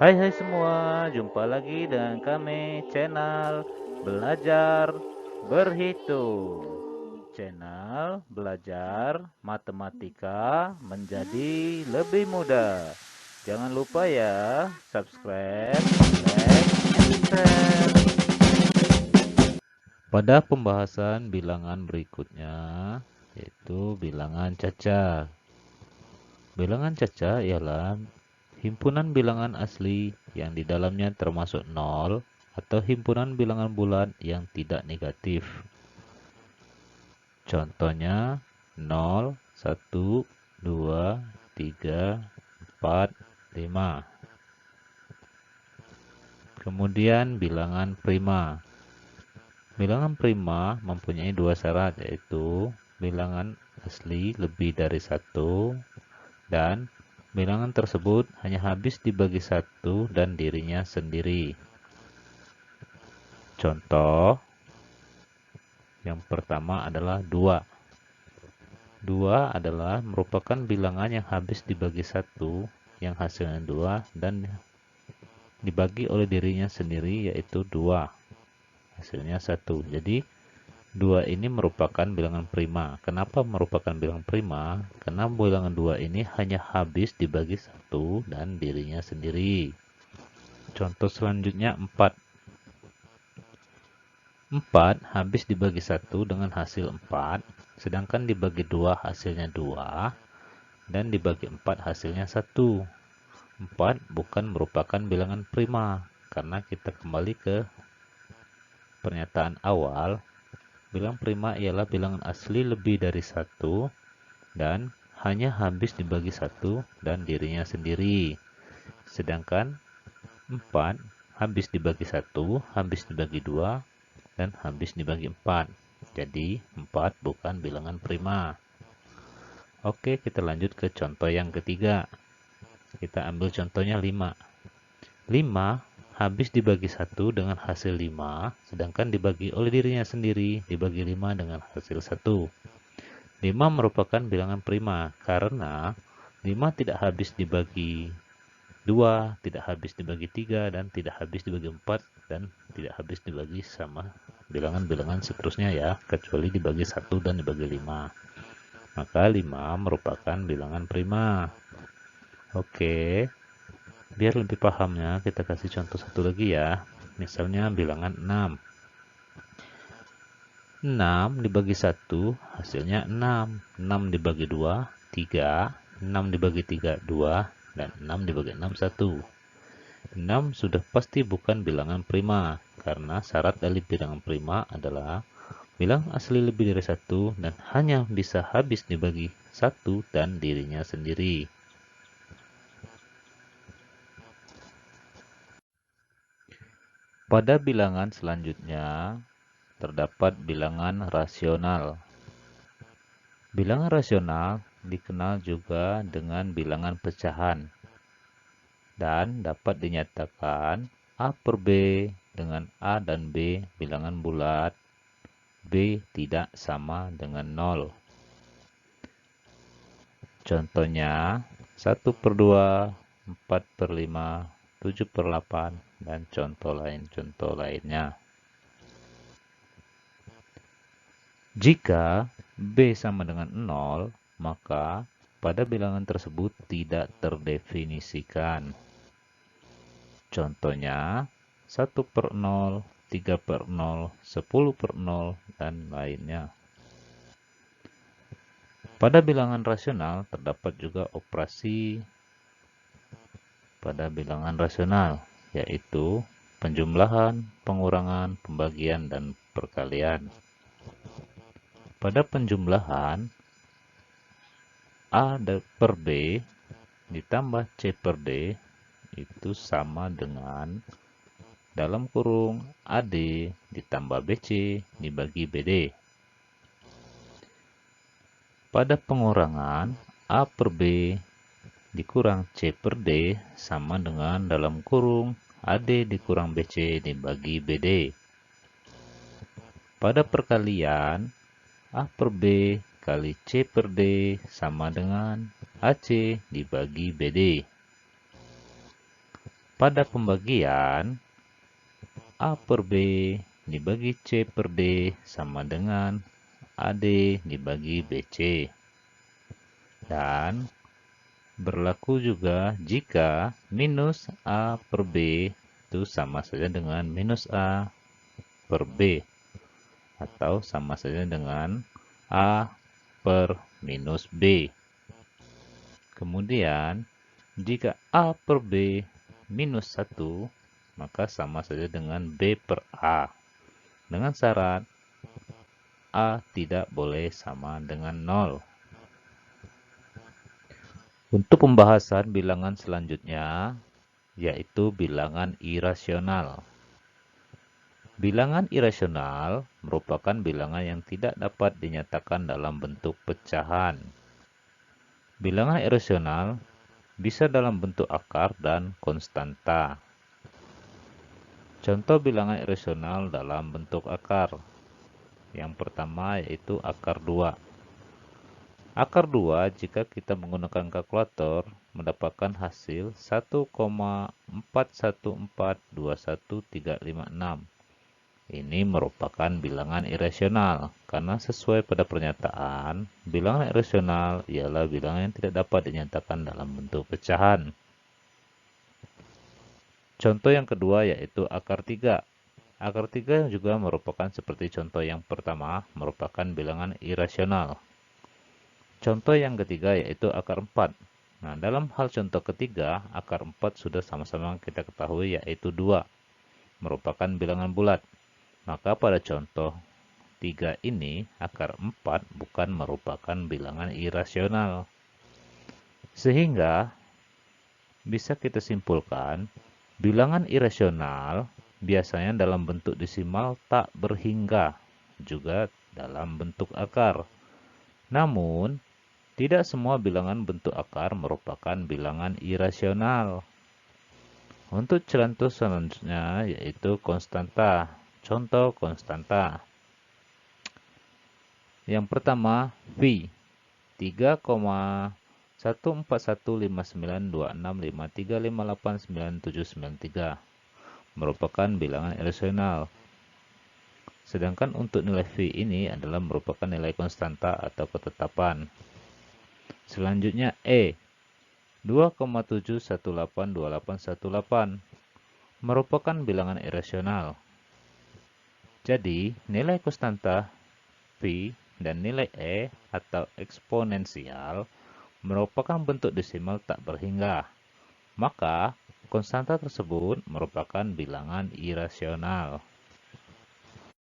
Hai semua, jumpa lagi dengan kami channel Belajar Berhitung. Channel belajar matematika menjadi lebih mudah. Jangan lupa ya, subscribe, like, and share. Pada pembahasan bilangan berikutnya, yaitu bilangan caca. Bilangan caca ialah himpunan bilangan asli yang di dalamnya termasuk nol atau himpunan bilangan bulat yang tidak negatif. Contohnya 0, 1, 2, 3, 4, 5. Kemudian bilangan prima. Bilangan prima mempunyai dua syarat, yaitu bilangan asli lebih dari satu dan bilangan tersebut hanya habis dibagi satu dan dirinya sendiri. Contoh yang pertama adalah 2. 2 adalah merupakan bilangan yang habis dibagi satu, yang hasilnya 2 dan dibagi oleh dirinya sendiri, yaitu 2. Hasilnya 1. Jadi 2 ini merupakan bilangan prima. Kenapa merupakan bilangan prima? Karena bilangan 2 ini hanya habis dibagi satu dan dirinya sendiri. Contoh selanjutnya 4. 4 habis dibagi 1 dengan hasil 4, sedangkan dibagi 2 hasilnya 2, dan dibagi 4 hasilnya 1. 4 bukan merupakan bilangan prima, karena kita kembali ke pernyataan awal, bilangan prima ialah bilangan asli lebih dari 1 dan hanya habis dibagi 1 dan dirinya sendiri. Sedangkan 4 habis dibagi 1, habis dibagi 2, dan habis dibagi 4. Jadi 4 bukan bilangan prima. Oke, kita lanjut ke contoh yang ketiga. Kita ambil contohnya 5. 5 habis dibagi 1 dengan hasil 5, sedangkan dibagi oleh dirinya sendiri dibagi 5 dengan hasil 1. 5 merupakan bilangan prima karena 5 tidak habis dibagi 2, tidak habis dibagi 3, dan tidak habis dibagi 4, dan tidak habis dibagi sama bilangan-bilangan seterusnya ya, kecuali dibagi 1 dan dibagi 5. Maka 5 merupakan bilangan prima. Oke, biar lebih pahamnya kita kasih contoh satu lagi ya. Misalnya bilangan 6. 6 dibagi 1 hasilnya 6. 6 dibagi 2, 3. 6 dibagi 3, 2. Dan 6 dibagi 6, 1. 6 sudah pasti bukan bilangan prima, karena syarat dari bilangan prima adalah bilangan asli lebih dari 1 dan hanya bisa habis dibagi 1 dan dirinya sendiri. Pada bilangan selanjutnya, terdapat bilangan rasional. Bilangan rasional dikenal juga dengan bilangan pecahan dan dapat dinyatakan A per B dengan A dan B bilangan bulat, B tidak sama dengan 0. Contohnya 1 per 2, 4 per 5, 7 per 8, dan contoh lainnya. Jika B sama dengan 0, maka pada bilangan tersebut tidak terdefinisikan. Contohnya 1 per 0, 3 per 0, 10 per 0, dan lainnya. Pada bilangan rasional terdapat juga operasi pada bilangan rasional, yaitu penjumlahan, pengurangan, pembagian, dan perkalian. Pada penjumlahan, A per B ditambah C per D itu sama dengan dalam kurung AD ditambah BC dibagi BD. Pada pengurangan, A per B dikurang C per D sama dengan dalam kurung AD dikurang BC dibagi BD. Pada perkalian, A per B kali C per D sama dengan AC dibagi BD. pada pembagian A per B dibagi C per D sama dengan AD dibagi BC. Dan berlaku juga jika minus A per B itu sama saja dengan minus A per B. Atau sama saja dengan A per minus B. Kemudian, jika A per B minus 1, maka sama saja dengan B per A. Dengan syarat A tidak boleh sama dengan 0. Untuk pembahasan bilangan selanjutnya, yaitu bilangan irasional. Bilangan irasional merupakan bilangan yang tidak dapat dinyatakan dalam bentuk pecahan. Bilangan irasional bisa dalam bentuk akar dan konstanta. Contoh bilangan irasional dalam bentuk akar. Yang pertama yaitu akar 2. Akar 2 jika kita menggunakan kalkulator mendapatkan hasil 1,41421356. Ini merupakan bilangan irasional karena sesuai pada pernyataan, bilangan irasional ialah bilangan yang tidak dapat dinyatakan dalam bentuk pecahan. Contoh yang kedua yaitu akar 3. Akar 3 juga merupakan seperti contoh yang pertama, merupakan bilangan irasional. Contoh yang ketiga yaitu akar 4. Nah, dalam hal contoh ketiga, akar 4 sudah sama-sama kita ketahui yaitu 2, merupakan bilangan bulat. Maka pada contoh 3 ini, akar 4 bukan merupakan bilangan irasional. Sehingga, bisa kita simpulkan, bilangan irasional biasanya dalam bentuk desimal tak berhingga, juga dalam bentuk akar. Namun, tidak semua bilangan bentuk akar merupakan bilangan irasional. Untuk contoh selanjutnya yaitu konstanta. Contoh konstanta. Yang pertama, V 3,141592653589793 merupakan bilangan irasional. Sedangkan untuk nilai V ini adalah merupakan nilai konstanta atau ketetapan. Selanjutnya E 2,7182818 merupakan bilangan irasional. Jadi, nilai konstanta V dan nilai E atau eksponensial merupakan bentuk desimal tak berhingga. Maka, konstanta tersebut merupakan bilangan irasional.